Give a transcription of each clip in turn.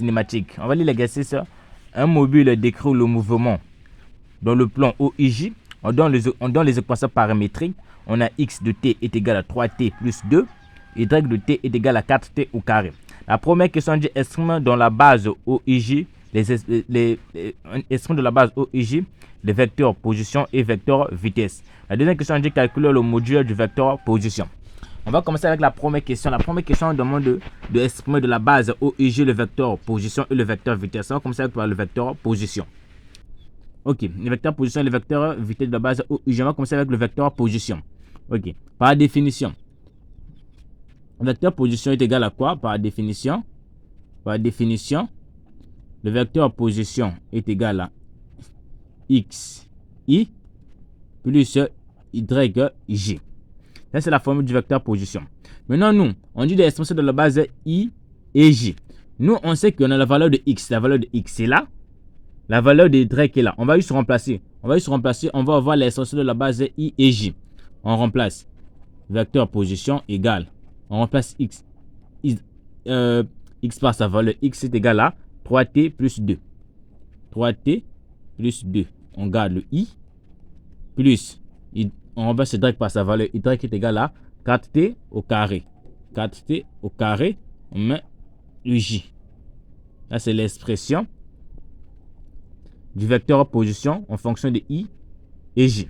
cinématique. On va lire l'exercice. Un mobile décrit le mouvement dans le plan OIJ. On donne les équations paramétriques. On a x de t est égal à 3t plus 2. Y de t est égal à 4t au carré. La première question dit exprime dans la base OIJ exprime de la base OIJ les vecteurs position et vecteurs vitesse. La deuxième question dit calculer le module du vecteur position. On va commencer avec la première question. La première question demande de exprimer de la base OIJ le vecteur position et le vecteur vitesse. On va commencer avec le vecteur position. Ok, le vecteur position et le vecteur vitesse de la base OIJ. On va commencer avec le vecteur position. Ok, par définition, le vecteur position est égal à quoi? Par définition, le vecteur position est égal à x, i plus y, j. Ça, c'est la formule du vecteur position. Maintenant, nous, on dit de l'expression de la base i et j. Nous, on sait qu'on a la valeur de x. La valeur de x est là. La valeur de y est là. On va juste remplacer. On va avoir l'expression de la base i et j. On remplace vecteur position égale. On remplace x. X par sa valeur. X est égal à 3t plus 2. 3t plus 2. On garde le i. Plus, on remplace y par sa valeur. Y est égal à 4t au carré. 4t au carré. On met le j. Là, c'est l'expression du vecteur position en fonction de i et j.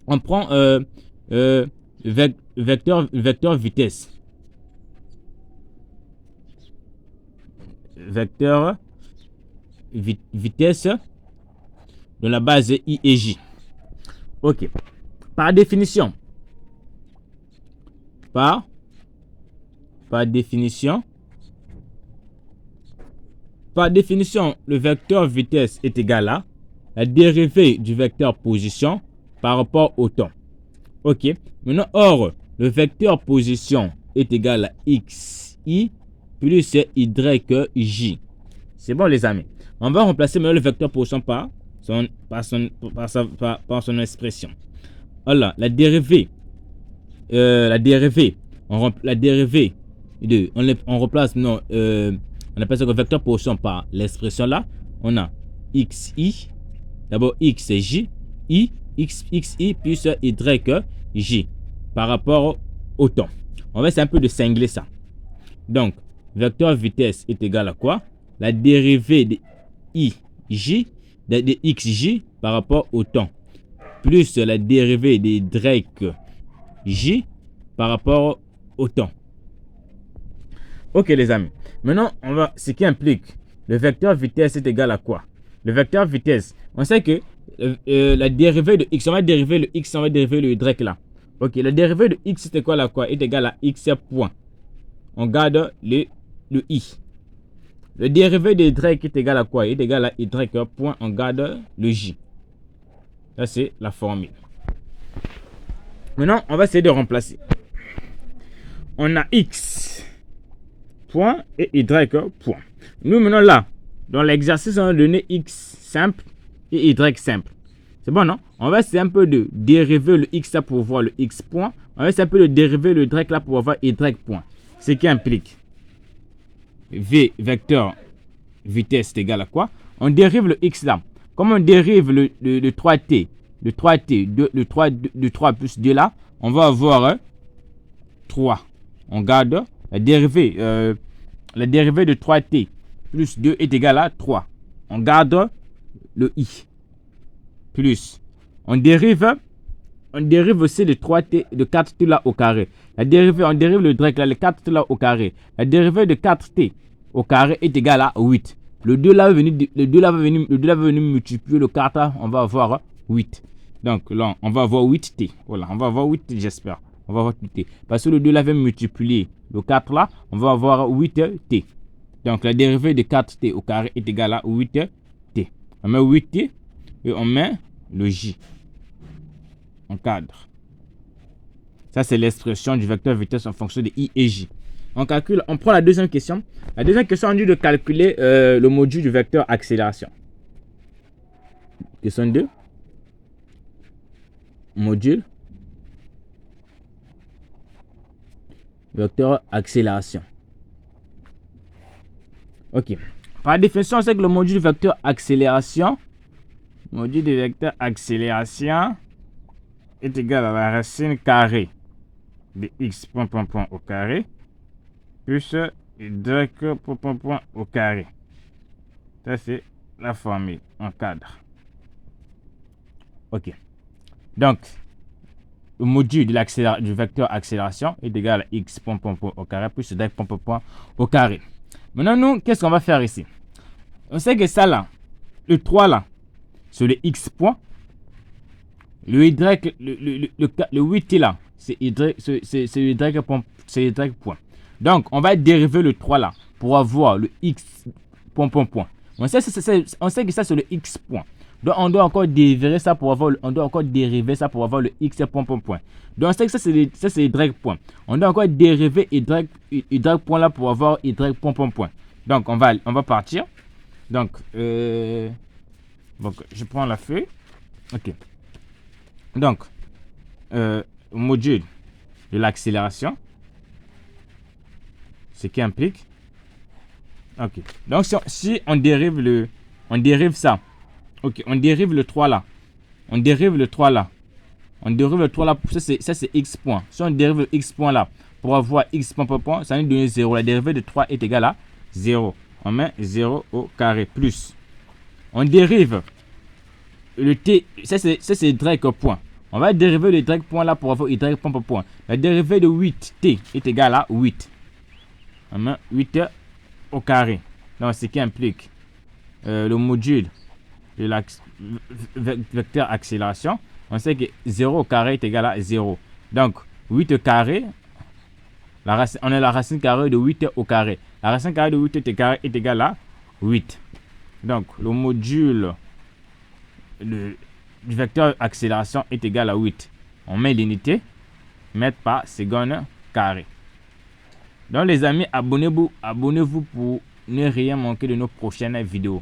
On prend vecteur vitesse. Vecteur vitesse de la base i et j. Ok. Par définition, le vecteur vitesse est égal à la dérivée du vecteur position par rapport au temps. Ok. Maintenant, or, le vecteur position est égal à xi plus yj. C'est bon, les amis. On va remplacer maintenant le vecteur position par son expression. Alors, la dérivée, on remplace maintenant, on appelle ça le vecteur position par l'expression là. On a xi, d'abord xj, xi plus yj par rapport au temps. On va essayer un peu de cingler ça. Donc, vecteur vitesse est égal à quoi? La dérivée de ij, de xj par rapport au temps, plus la dérivée de yj par rapport au temps. Ok, les amis. Maintenant, ce qui implique le vecteur vitesse est égal à quoi? Le vecteur vitesse, on sait que la dérivée de x, on va dériver le x, on va dériver le y là. Ok, la dérivée de x est égal à quoi? Est égal à x point. On garde le i. Le dérivé de y est égal à quoi? Est égal à y point. On garde le j. Ça, c'est la formule. Maintenant, on va essayer de remplacer. On a x point et y point. Nous, maintenant, là, dans l'exercice, on a donné x simple et y simple. C'est bon, non? On va essayer un peu de dériver le x là pour voir le x point. On va essayer un peu de dériver le y là pour voir y point. Ce qui implique v vecteur vitesse est égal à quoi? On dérive le x là. Comme on dérive le 3t, le 3 plus 2 là, on va avoir 3. On garde la dérivée de 3t plus 2 est égal à 3. On garde le i. Plus, on dérive aussi le 3t de 4t là au carré. On dérive le y là, le 4t là au carré. La dérivée de 4t au carré est égal à 8. Le 2 là va venir multiplier le 4 là, on va avoir 8. Donc là, on va avoir 8t. Voilà, on va avoir 8t, j'espère. On va avoir 8t. Parce que le 2 là va multiplier le 4 là, on va avoir 8t. Donc la dérivée de 4t au carré est égale à 8t. On met 8t et on met le j. On cadre. Ça, c'est l'expression du vecteur vitesse en fonction de i et j. On calcule, on prend la deuxième question. La deuxième question, on dit de calculer le module du vecteur accélération. Question 2. Module vecteur accélération. Ok. par définition, on sait que le module de vecteur accélération, est égal à la racine carrée de x point au carré plus y point au carré. Ça, c'est la formule en cadre. Ok. Donc, le module du vecteur accélération est égal à x point au carré plus y point au carré. Maintenant, nous, qu'est-ce qu'on va faire ici? On sait que ça là, le 3 là, c'est le x point. Le 8 là, c'est y point. Donc, on va dériver le 3 là pour avoir le x point. On sait que ça, c'est le x point. Donc, on doit encore dériver ça pour avoir le x point. Donc, on sait que ça, c'est y point. On doit encore dériver y point là pour avoir y point. Donc, on va partir. Donc, je prends la feuille. Ok. Donc, module de l'accélération, ce qui implique. Ok. Donc, si on dérive ça. Ok, on dérive le 3 là. Ça c'est x point. Si on dérive le x point là, pour avoir x point, ça nous donne 0. La dérivée de 3 est égale à 0. On met 0 au carré plus. On dérive le t, ça c'est y point. On va dériver le y point là pour avoir y point. La dérivée de 8t est égale à 8. On met 8 au carré. Donc, ce qui implique le module de la vecteur accélération. On sait que 0 au carré est égal à 0. Donc, 8 au carré, on a la racine carrée de 8 au carré. La racine carrée de 8 est égale à 8. Donc, le module du vecteur accélération est égal à 8. On met l'unité, mètre par seconde carré. Donc, les amis, abonnez-vous pour ne rien manquer de nos prochaines vidéos.